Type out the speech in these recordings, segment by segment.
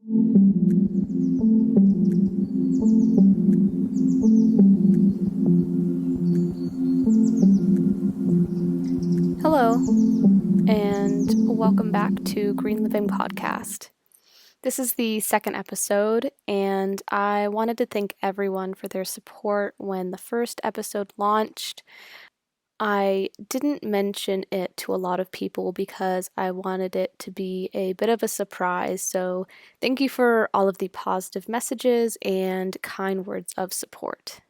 Hello, and welcome back to Green Living Podcast. This is the second episode, and I wanted to thank everyone for their support when the first episode launched. I didn't mention it to a lot of people because I wanted it to be a bit of a surprise, so thank you for all of the positive messages and kind words of support.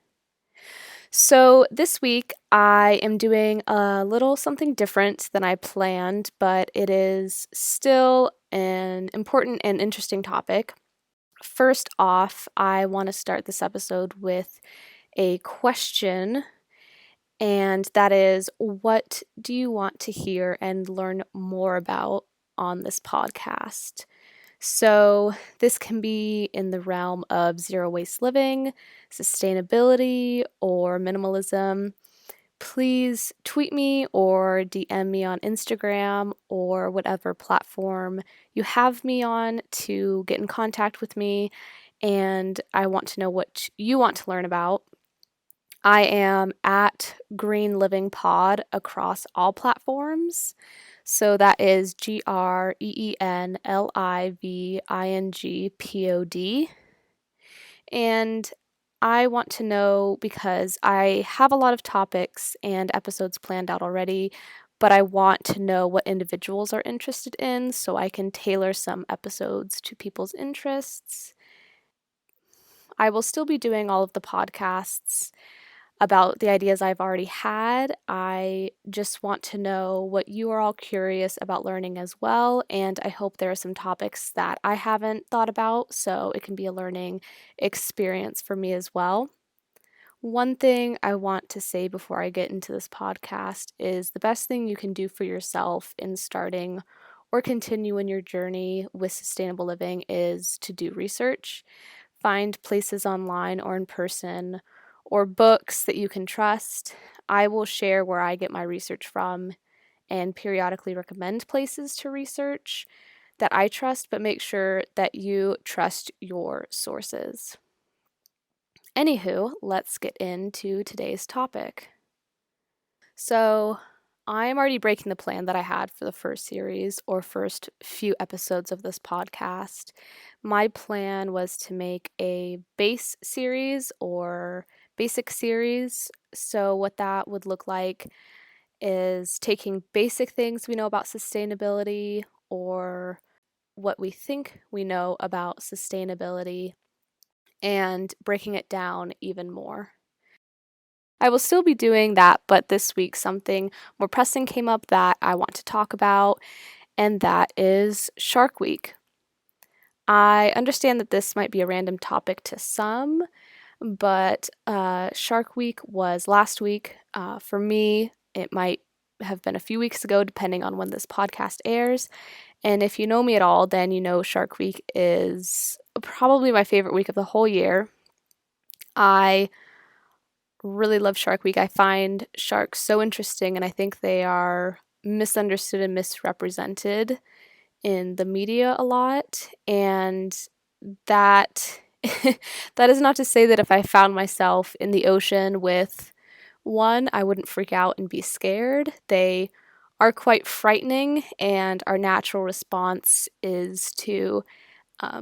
So, this week I am doing a little something different than I planned, but it is still an important and interesting topic. First off, I want to start this episode with a question, and that is, what do you want to hear and learn more about on this podcast? So, this can be in the realm of zero waste living, sustainability, or minimalism. Please tweet me or DM me on Instagram or whatever platform you have me on to get in contact with me. And I want to know what you want to learn about. I am at greenlivingpod across all platforms. So that is GREENLIVINGPOD. And I want to know because I have a lot of topics and episodes planned out already, but I want to know what individuals are interested in so I can tailor some episodes to people's interests. I will still be doing all of the podcasts about the ideas I've already had. I just want to know what you are all curious about learning as well, and I hope there are some topics that I haven't thought about, so it can be a learning experience for me as well. One thing I want to say before I get into this podcast is the best thing you can do for yourself in starting or continue in your journey with sustainable living is to do research. Find places online or in person or books that you can trust. I will share where I get my research from and periodically recommend places to research that I trust, but make sure that you trust your sources. Anywho, let's get into today's topic. So, I'm already breaking the plan that I had for the first series or first few episodes of this podcast. My plan was to make a base series or basic series. So, what that would look like is taking basic things we know about sustainability or what we think we know about sustainability and breaking it down even more. I will still be doing that, but this week something more pressing came up that I want to talk about, and that is Shark Week. I understand that this might be a random topic to some, but Shark Week was last week. For me, it might have been a few weeks ago, depending on when this podcast airs. And if you know me at all, then you know Shark Week is probably my favorite week of the whole year. I really love Shark Week. I find sharks so interesting, and I think they are misunderstood and misrepresented in the media a lot. And that that is not to say that if I found myself in the ocean with one, I wouldn't freak out and be scared. They are quite frightening, and our natural response is to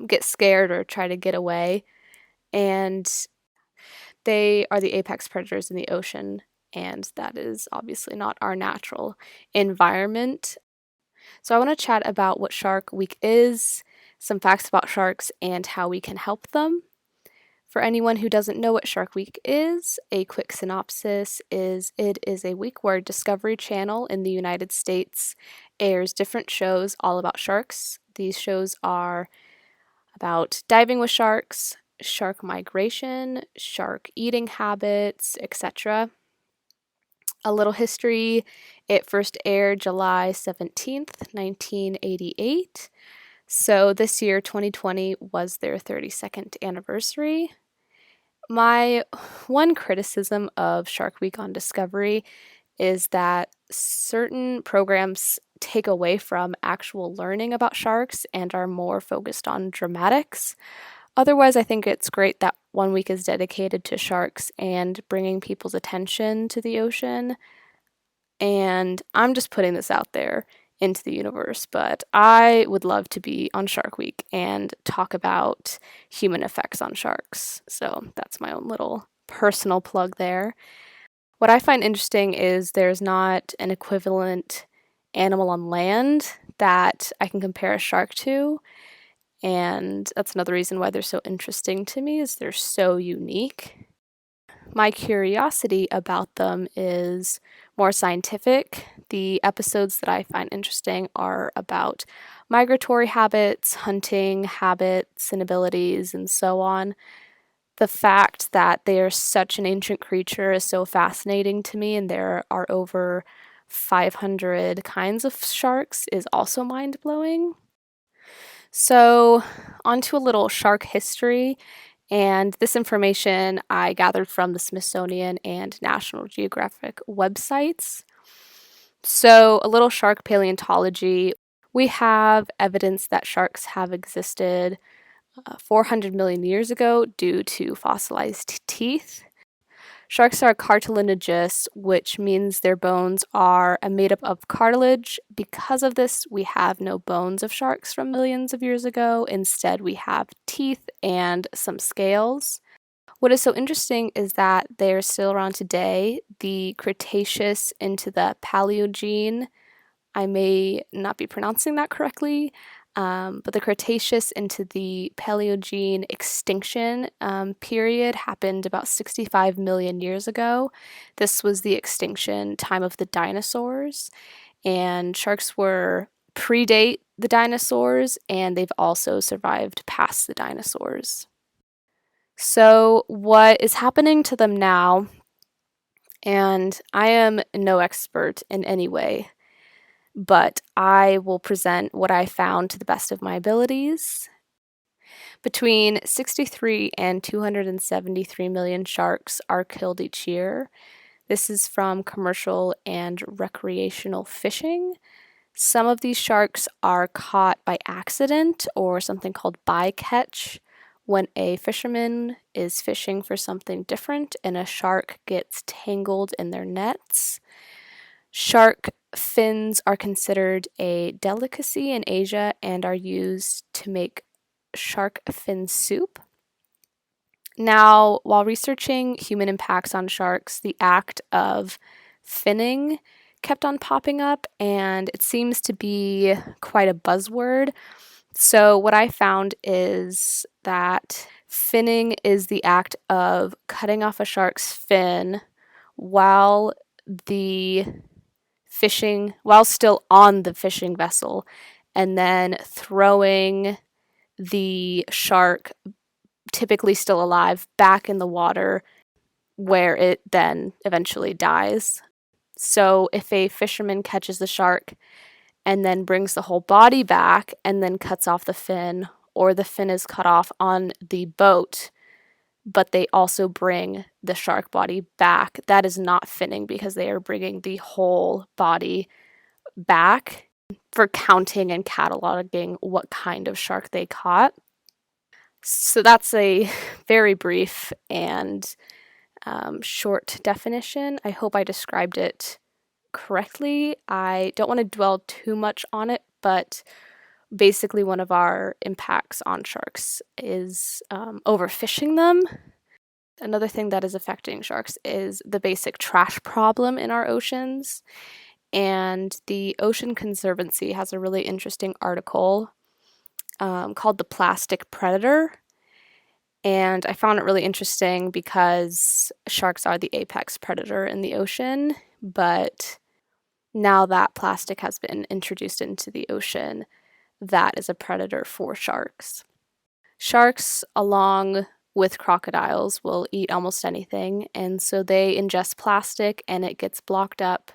get scared or try to get away. And they are the apex predators in the ocean, and that is obviously not our natural environment. So, I want to chat about what Shark Week is, some facts about sharks, and how we can help them. For anyone who doesn't know what Shark Week is, a quick synopsis is it is a week where Discovery Channel in the United States airs different shows all about sharks. These shows are about diving with sharks, shark migration, shark eating habits, etc. A little history: it first aired July 17th, 1988. So this year, 2020, was their 32nd anniversary. My one criticism of Shark Week on Discovery is that certain programs take away from actual learning about sharks and are more focused on dramatics. Otherwise, I think it's great that 1 week is dedicated to sharks and bringing people's attention to the ocean. And I'm just putting this out there into the universe, but I would love to be on Shark Week and talk about human effects on sharks. So that's my own little personal plug there. What I find interesting is there's not an equivalent animal on land that I can compare a shark to. And that's another reason why they're so interesting to me is they're so unique. My curiosity about them is more scientific. The episodes that I find interesting are about migratory habits, hunting habits and abilities, and so on. The fact that they are such an ancient creature is so fascinating to me, and there are over 500 kinds of sharks is also mind blowing. So, onto a little shark history. And this information I gathered from the Smithsonian and National Geographic websites. So, a little shark paleontology. We have evidence that sharks have existed 400 million years ago due to fossilized teeth. Sharks are cartilaginous, which means their bones are made up of cartilage. Because of this, we have no bones of sharks from millions of years ago. Instead, we have teeth and some scales. What is so interesting is that they're still around today. The Cretaceous into the Paleogene, I may not be pronouncing that correctly, but the Cretaceous into the Paleogene extinction period happened about 65 million years ago. This was the extinction time of the dinosaurs, and sharks were predate the dinosaurs, and they've also survived past the dinosaurs. So, what is happening to them now? And I am no expert in any way, but I will present what I found to the best of my abilities. Between 63 and 273 million sharks are killed each year. This is from commercial and recreational fishing. Some of these sharks are caught by accident or something called bycatch, when a fisherman is fishing for something different and a shark gets tangled in their nets. Shark fins are considered a delicacy in Asia and are used to make shark fin soup. Now, while researching human impacts on sharks, the act of finning kept on popping up, and it seems to be quite a buzzword. So, what I found is that finning is the act of cutting off a shark's fin while still on the fishing vessel, and then throwing the shark, typically still alive, back in the water where it then eventually dies. So, if a fisherman catches the shark and then brings the whole body back and then cuts off the fin, or the fin is cut off on the boat, but they also bring the shark body back, that is not finning because they are bringing the whole body back for counting and cataloging what kind of shark they caught. So that's a very brief and short definition. I hope I described it correctly. I don't want to dwell too much on it, but basically one of our impacts on sharks is overfishing them. Another thing that is affecting sharks is the basic trash problem in our oceans. And the Ocean Conservancy has a really interesting article called The Plastic Predator. And I found it really interesting because sharks are the apex predator in the ocean, but now that plastic has been introduced into the ocean, that is a predator for sharks. Sharks, along with crocodiles, will eat almost anything, and so they ingest plastic and it gets blocked up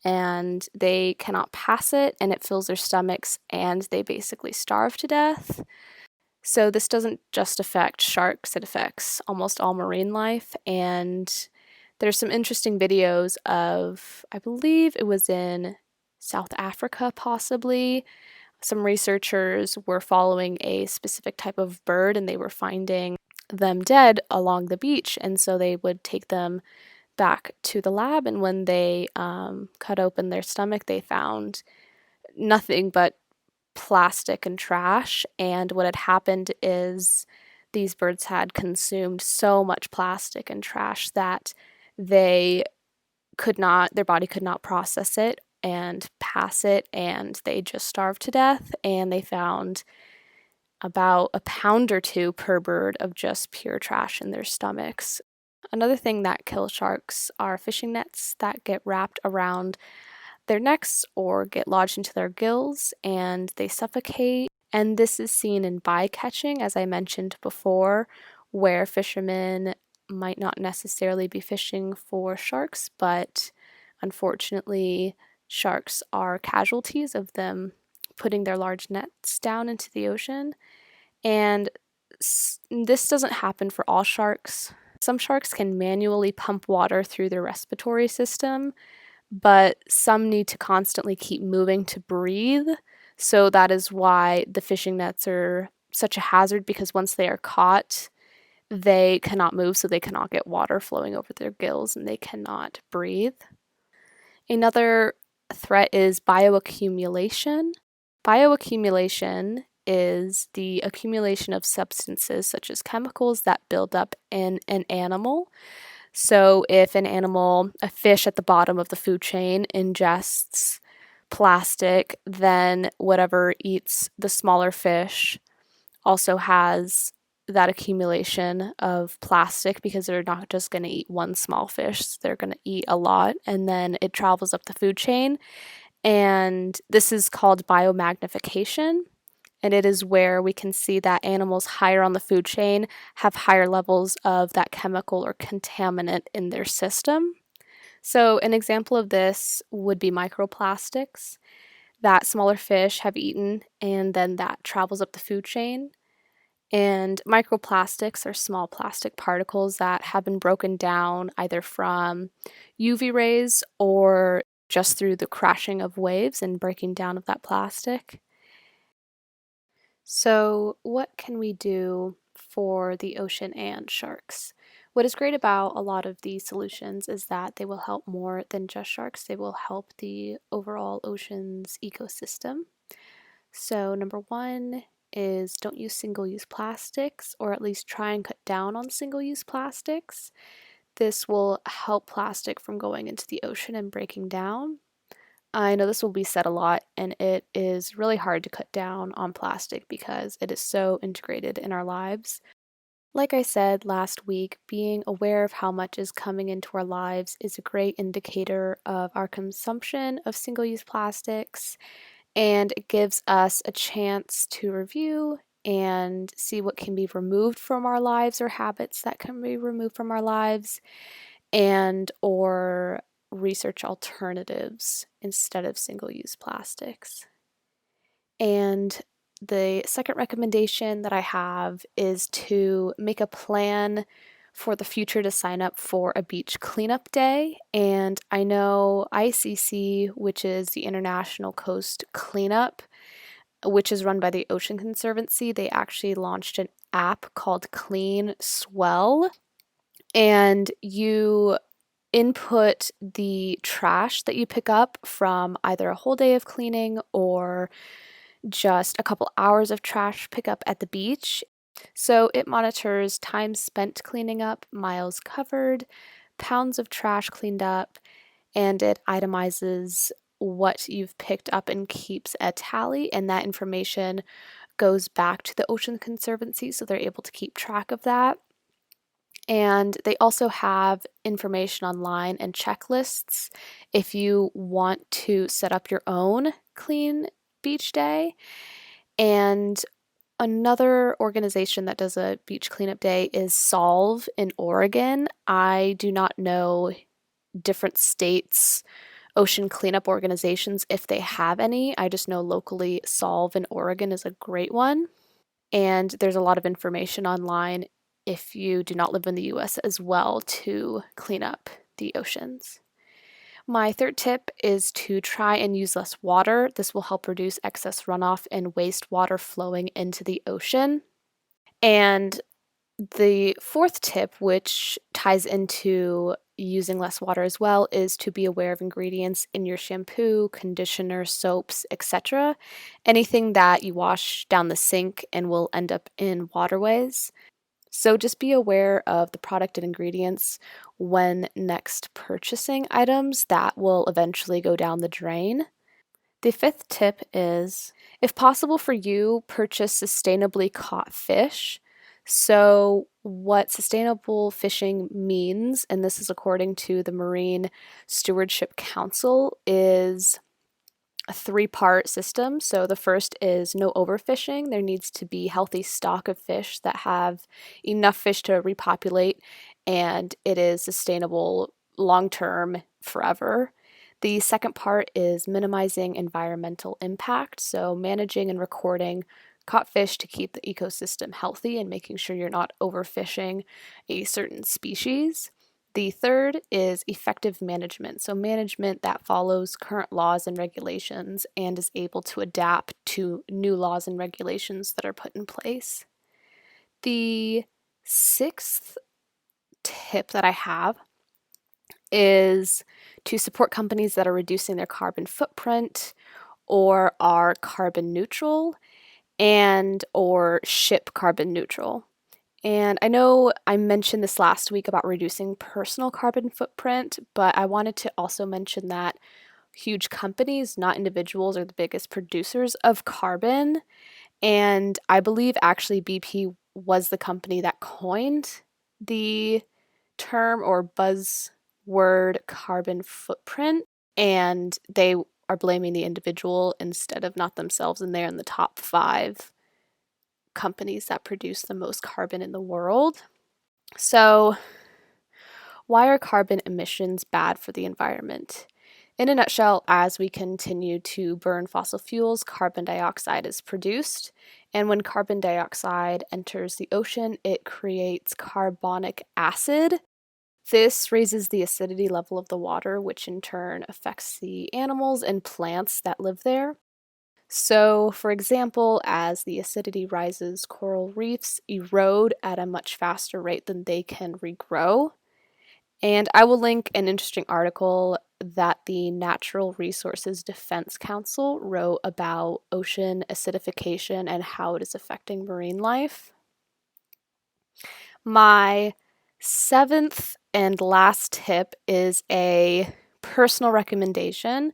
and they cannot pass it and it fills their stomachs and they basically starve to death. So this doesn't just affect sharks, it affects almost all marine life, and there's some interesting videos of, I believe it was in South Africa, possibly. Some researchers were following a specific type of bird and they were finding them dead along the beach. And so they would take them back to the lab. And when they cut open their stomach, they found nothing but plastic and trash. And what had happened is these birds had consumed so much plastic and trash that they their body could not process it and pass it, and they just starved to death. And they found about a pound or two per bird of just pure trash in their stomachs. Another thing that kills sharks are fishing nets that get wrapped around their necks or get lodged into their gills and they suffocate. And this is seen in bycatching, as I mentioned before, where fishermen might not necessarily be fishing for sharks, but unfortunately, sharks are casualties of them putting their large nets down into the ocean. And this doesn't happen for all sharks. Some sharks can manually pump water through their respiratory system, but some need to constantly keep moving to breathe. So that is why the fishing nets are such a hazard, because once they are caught, they cannot move, so they cannot get water flowing over their gills and they cannot breathe. Another threat is bioaccumulation. Bioaccumulation is the accumulation of substances such as chemicals that build up in an animal. So if an animal, a fish at the bottom of the food chain, ingests plastic, then whatever eats the smaller fish also has that accumulation of plastic, because they're not just going to eat one small fish, they're going to eat a lot, and then it travels up the food chain. And this is called biomagnification. And it is where we can see that animals higher on the food chain have higher levels of that chemical or contaminant in their system. So, an example of this would be microplastics that smaller fish have eaten, and then that travels up the food chain. And microplastics are small plastic particles that have been broken down either from UV rays or just through the crashing of waves and breaking down of that plastic. So, what can we do for the ocean and sharks? What is great about a lot of these solutions is that they will help more than just sharks, they will help the overall ocean's ecosystem. So, number one is don't use single use plastics, or at least try and cut down on single use plastics. This will help plastic from going into the ocean and breaking down. I know this will be said a lot, and it is really hard to cut down on plastic because it is so integrated in our lives. Like I said last week, being aware of how much is coming into our lives is a great indicator of our consumption of single use plastics, and it gives us a chance to review and see what can be removed from our lives or habits that can be removed from our lives, and or research alternatives instead of single-use plastics. And the second recommendation that I have is to make a plan for the future to sign up for a beach cleanup day. And I know ICC, which is the International Coast Cleanup, which is run by the Ocean Conservancy, they actually launched an app called Clean Swell. And you input the trash that you pick up from either a whole day of cleaning or just a couple hours of trash pickup at the beach. So it monitors time spent cleaning up, miles covered, pounds of trash cleaned up, and it itemizes what you've picked up and keeps a tally, and that information goes back to the Ocean Conservancy so they're able to keep track of that. And they also have information online and checklists if you want to set up your own clean beach day. And another organization that does a beach cleanup day is Solve in Oregon. I do not know different states' ocean cleanup organizations if they have any. I just know locally Solve in Oregon is a great one. And there's a lot of information online if you do not live in the US as well to clean up the oceans. My third tip is to try and use less water. This will help reduce excess runoff and wastewater flowing into the ocean. And the fourth tip, which ties into using less water as well, is to be aware of ingredients in your shampoo, conditioner, soaps, etc. Anything that you wash down the sink and will end up in waterways. So just be aware of the product and ingredients when next purchasing items that will eventually go down the drain. The fifth tip is, if possible for you, purchase sustainably caught fish. So, what sustainable fishing means, and this is according to the Marine Stewardship Council, is a three-part system. So the first is no overfishing. There needs to be healthy stock of fish that have enough fish to repopulate, and it is sustainable long term forever. The second part is minimizing environmental impact, so managing and recording caught fish to keep the ecosystem healthy and making sure you're not overfishing a certain species. The third is effective management, so management that follows current laws and regulations and is able to adapt to new laws and regulations that are put in place. The sixth tip that I have is to support companies that are reducing their carbon footprint or are carbon neutral and or ship carbon neutral. And I know I mentioned this last week about reducing personal carbon footprint, but I wanted to also mention that huge companies, not individuals, are the biggest producers of carbon. And I believe actually BP was the company that coined the term or buzzword carbon footprint. And they are blaming the individual instead of not themselves. And they're in the top 5 companies that produce the most carbon in the world. So, why are carbon emissions bad for the environment? In a nutshell, as we continue to burn fossil fuels, carbon dioxide is produced. And when carbon dioxide enters the ocean, it creates carbonic acid. This raises the acidity level of the water, which in turn affects the animals and plants that live there. So, for example, as the acidity rises, coral reefs erode at a much faster rate than they can regrow. And I will link an interesting article that the Natural Resources Defense Council wrote about ocean acidification and how it is affecting marine life. My seventh and last tip is a personal recommendation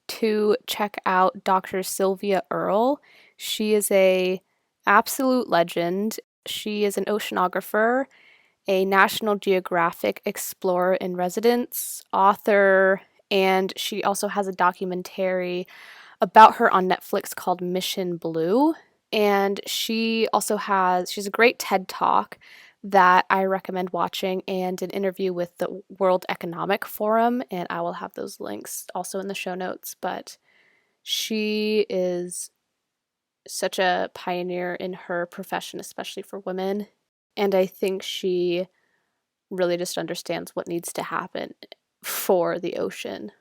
to check out Dr. Sylvia Earle. She is a absolute legend. She is an oceanographer, a National Geographic Explorer in Residence, author, and she also has a documentary about her on Netflix called Mission Blue. And she's a great TED Talk that I recommend watching and an interview with the World Economic Forum, and I will have those links also in the show notes. But she is such a pioneer in her profession, especially for women, and I think she really just understands what needs to happen for the ocean.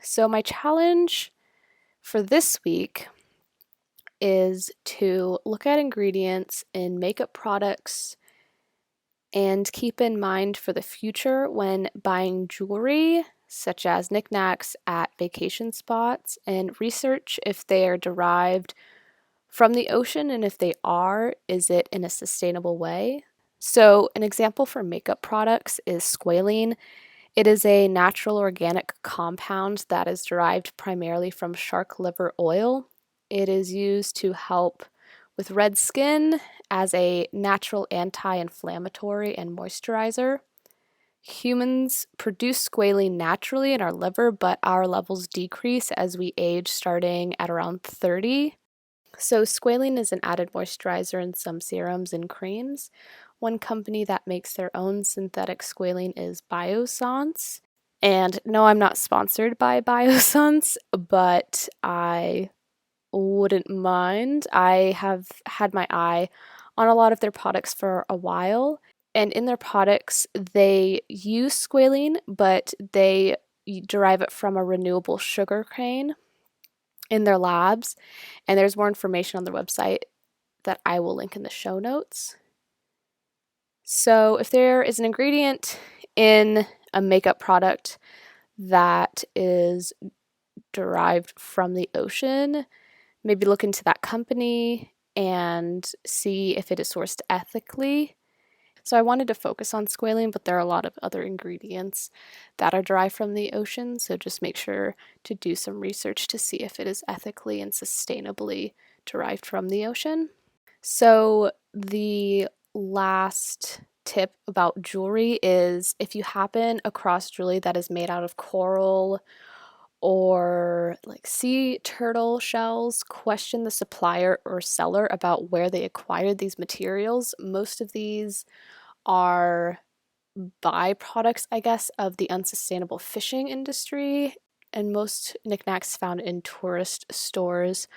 So my challenge for this week is to look at ingredients in makeup products and keep in mind for the future when buying jewelry, such as knickknacks at vacation spots, and research if they are derived from the ocean, and if they are, is it in a sustainable way? So, an example for makeup products is squalene. It is a natural organic compound that is derived primarily from shark liver oil. It is used to help with red skin as a natural anti-inflammatory and moisturizer. Humans produce squalene naturally in our liver, but our levels decrease as we age, starting at around 30. So, squalene is an added moisturizer in some serums and creams. One company that makes their own synthetic squalene is Biossance. And no, I'm not sponsored by Biossance, but I wouldn't mind. I have had my eye on a lot of their products for a while. And in their products, they use squalene, but they derive it from a renewable sugar cane in their labs. And there's more information on their website that I will link in the show notes. So if there is an ingredient in a makeup product that is derived from the ocean, maybe look into that company and see if it is sourced ethically. So I wanted to focus on squalene, but there are a lot of other ingredients that are derived from the ocean, so just make sure to do some research to see if it is ethically and sustainably derived from the ocean. So the last tip about jewelry is if you happen across jewelry that is made out of coral or like sea turtle shells, question the supplier or seller about where they acquired these materials. Most of these are byproducts, I guess, of the unsustainable fishing industry, and most knickknacks found in tourist stores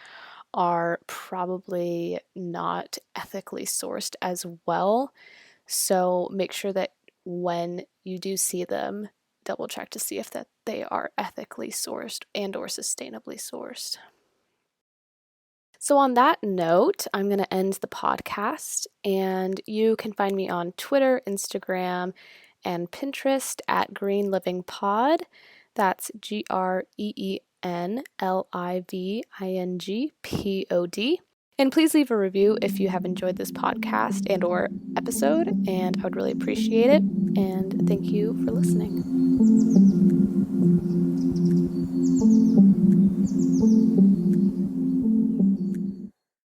are probably not ethically sourced as well. So make sure that when you do see them, double check to see if that they are ethically sourced and or sustainably sourced. So on that note, I'm going to end the podcast, and you can find me on Twitter, Instagram, and Pinterest at greenlivingpod. That's GRENLIVINGPOD. And please leave a review if you have enjoyed this podcast and or episode, and I would really appreciate it. And thank you for listening.